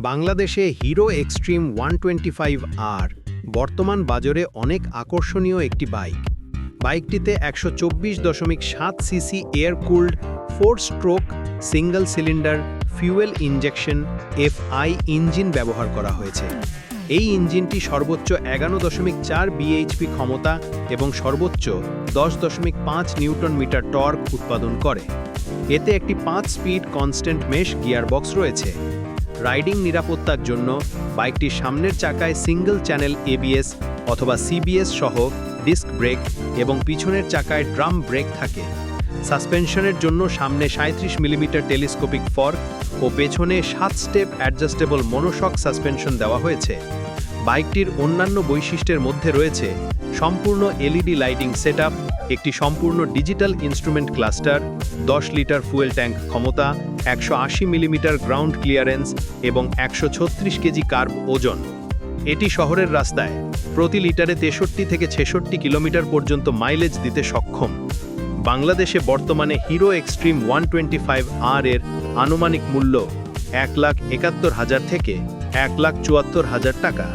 বাংলাদেশে hero extreme 125R বর্তমান বাজারে অনেক আকর্ষণীয় একটি বাইক। বাইকটিতে 124.7 CC air cooled 4 stroke single cylinder fuel injection FI engine ব্যবহার করা হয়েছে। এই ইঞ্জিনটি সর্বোচ্চ 11.4 bhp ক্ষমতা এবং সর্বোচ্চ 10.5 নিউটন মিটার টর্ক উৎপাদন করে। এতে একটি 5 স্পিড কনস্ট্যান্ট মেশ গিয়ারবক্স রয়েছে। রাইডিং নিরাপত্তার জন্য বাইকটির সামনের চাকায় সিঙ্গল চ্যানেল ABS অথবা CBS সহ ডিস্ক ব্রেক এবং পিছনের চাকায় ড্রাম ব্রেক থাকে। সাসপেনশনের জন্য সামনে 37 মিলিমিটার টেলিস্কোপিক ফর্ক ও পেছনে 7 স্টেপ অ্যাডজাস্টেবল মনোশক সাসপেনশন দেওয়া হয়েছে। বাইকটির অন্যান্য বৈশিষ্ট্যের মধ্যে রয়েছে সম্পূর্ণ LED লাইটিং সেটআপ, একটি সম্পূর্ণ digital instrument cluster, 10 litre fuel tank ক্ষমতা, 180 মিলিমিটার গ্রাউন্ড ক্লিয়ারেন্স এবং 136 কেজি কার্ব ওজন। এটি শহরের রাস্তায় প্রতি লিটারে 63 থেকে 66 কিলোমিটার পর্যন্ত মাইলেজ দিতে সক্ষম। বাংলাদেশে বর্তমানে হিরো এক্সট্রিম 125R এর আনুমানিক মূল্য 1,71,000 থেকে 1,74,000 টাকা।